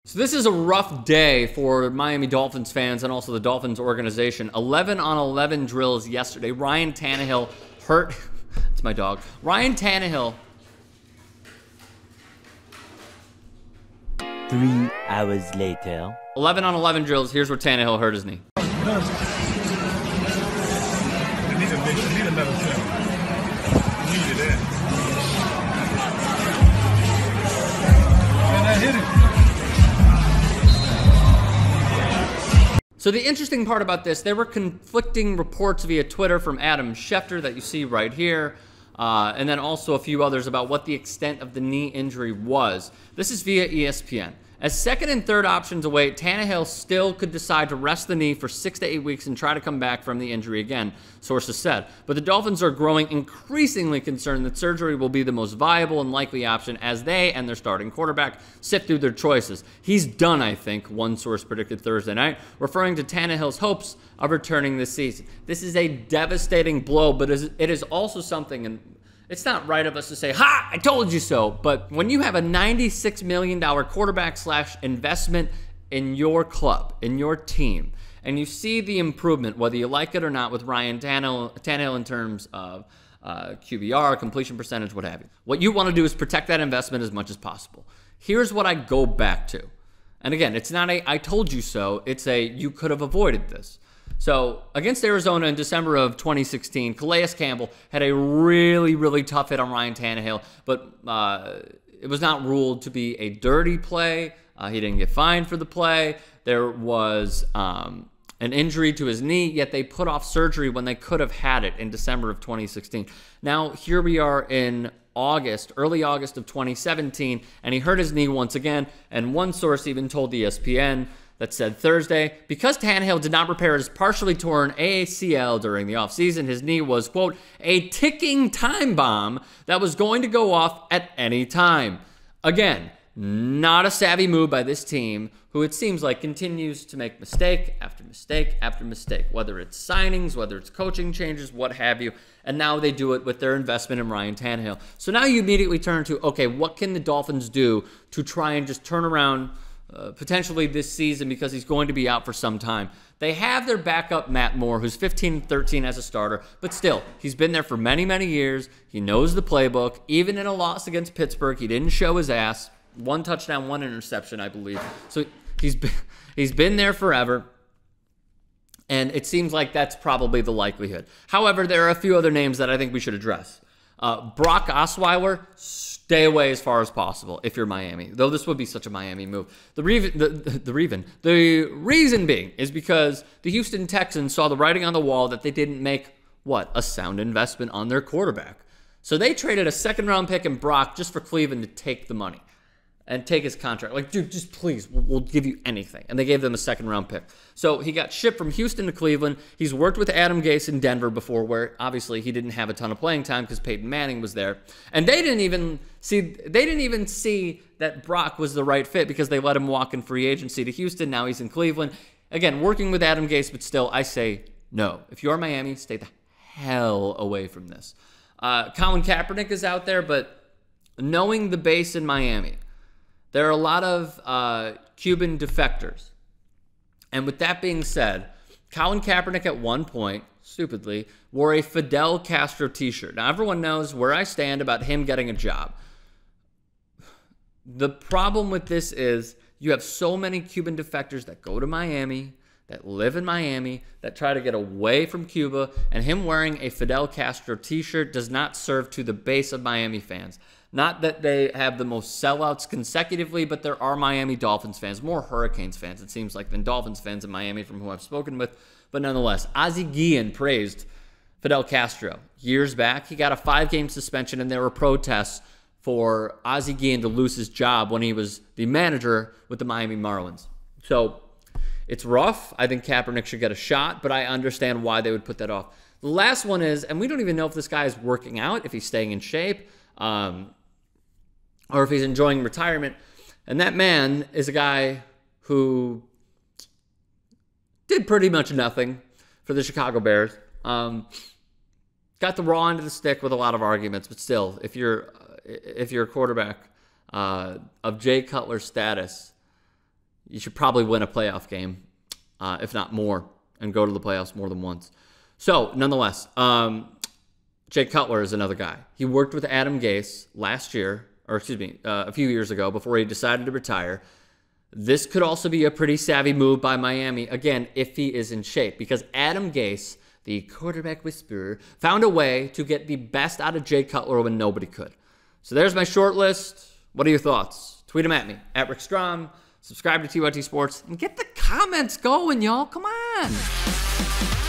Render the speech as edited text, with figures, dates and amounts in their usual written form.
So this is a rough day for Miami Dolphins fans and also the Dolphins organization. 11 on 11 drills yesterday. Ryan Tannehill hurt. It's my dog. Ryan Tannehill. 3 hours later. 11 on 11 drills. Here's where Tannehill hurt his knee. They need another film. Needed that. And I hit it. So the interesting part about this, there were conflicting reports via Twitter from Adam Schefter that you see right here, and then also a few others about what the extent of the knee injury was. This is via ESPN. As second and third options await, Tannehill still could decide to rest the knee for 6 to 8 weeks and try to come back from the injury again, sources said. But the Dolphins are growing increasingly concerned that surgery will be the most viable and likely option as they and their starting quarterback sift through their choices. He's done, I think, one source predicted Thursday night, referring to Tannehill's hopes of returning this season. This is a devastating blow, but it is also something, and it's not right of us to say, ha, I told you so. But when you have a $96 million quarterback / investment in your club, in your team, and you see the improvement, whether you like it or not, with Ryan Tannehill in terms of QBR, completion percentage, what have you. What you want to do is protect that investment as much as possible. Here's what I go back to. And again, it's not a I told you so. It's a you could have avoided this. So against Arizona in December of 2016, Calais Campbell had a really, really tough hit on Ryan Tannehill, but it was not ruled to be a dirty play. He didn't get fined for the play. There was an injury to his knee, yet they put off surgery when they could have had it in December of 2016. Now, here we are in August, early August of 2017, and he hurt his knee once again, and one source even told ESPN that said Thursday, because Tannehill did not repair his partially torn ACL during the offseason, his knee was, quote, a ticking time bomb that was going to go off at any time. Again, not a savvy move by this team, who it seems like continues to make mistake after mistake after mistake, whether it's signings, whether it's coaching changes, what have you, and now they do it with their investment in Ryan Tannehill. So now you immediately turn to, okay, what can the Dolphins do to try and just turn around potentially this season, because he's going to be out for some time. They have their backup, Matt Moore, who's 15-13 as a starter, but still, he's been there for many, many years. He knows the playbook. Even in a loss against Pittsburgh, he didn't show his ass. 1 touchdown, 1 interception, I believe. So he's been there forever, and it seems like that's probably the likelihood. However, there are a few other names that I think we should address. Brock Osweiler, stay away as far as possible if you're Miami, though this would be such a Miami move. The reason being is because the Houston Texans saw the writing on the wall that they didn't make, what, a sound investment on their quarterback. So they traded a second-round pick in Brock just for Cleveland to take the money and take his contract. Like, dude, just please, we'll give you anything. And they gave them a second-round pick. So he got shipped from Houston to Cleveland. He's worked with Adam Gase in Denver before, where obviously he didn't have a ton of playing time because Peyton Manning was there. And they didn't even see that Brock was the right fit because they let him walk in free agency to Houston. Now he's in Cleveland. Again, working with Adam Gase, but still, I say no. If you're Miami, stay the hell away from this. Colin Kaepernick is out there, but knowing the base in Miami, there are a lot of Cuban defectors. And with that being said, Colin Kaepernick at one point, stupidly, wore a Fidel Castro t-shirt. Now, everyone knows where I stand about him getting a job. The problem with this is you have so many Cuban defectors that go to Miami, that live in Miami, that try to get away from Cuba, and him wearing a Fidel Castro t-shirt does not serve to the base of Miami fans. Not that they have the most sellouts consecutively, but there are Miami Dolphins fans, more Hurricanes fans, it seems like, than Dolphins fans in Miami from who I've spoken with. But nonetheless, Ozzie Guillen praised Fidel Castro. Years back, he got a 5-game suspension, and there were protests for Ozzie Guillen to lose his job when he was the manager with the Miami Marlins. So it's rough. I think Kaepernick should get a shot, but I understand why they would put that off. The last one is, and we don't even know if this guy is working out, if he's staying in shape, or if he's enjoying retirement. And that man is a guy who did pretty much nothing for the Chicago Bears. Got the raw end of the stick with a lot of arguments, but still, if you're a quarterback of Jay Cutler's status, you should probably win a playoff game, if not more, and go to the playoffs more than once. So, nonetheless, Jay Cutler is another guy. He worked with Adam Gase last year, or excuse me, a few years ago before he decided to retire. This could also be a pretty savvy move by Miami, again, if he is in shape, because Adam Gase, the quarterback whisperer, found a way to get the best out of Jay Cutler when nobody could. So there's my short list. What are your thoughts? Tweet them at me, at Rick Strom. Subscribe to TYT Sports, and get the comments going, y'all. Come on.